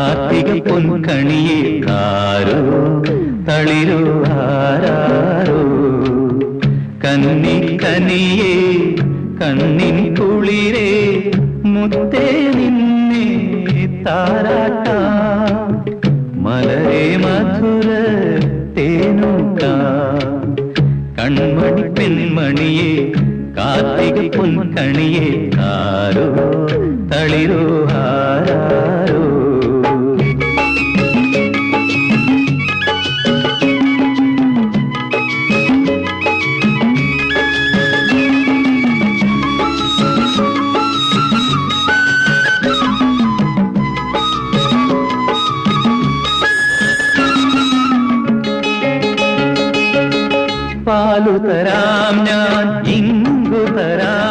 കാർത്തിക പൊൻകണിയെ ആരോ തളിരോ ആരാരോ കന്നി കനിയേ കണ്ണിൻ കുളിരേ മുത്തേ നിന്നെ താരാട്ടാ മലരേ മധുര തേനൂട്ടാ കൺമണി പെൺമണിയെ കാർത്തിക പൊൻകണിയെ ആരോ തളിരോ ആരാരോ പാലു തരാം ഞാൻ ഇങ്കു തരാം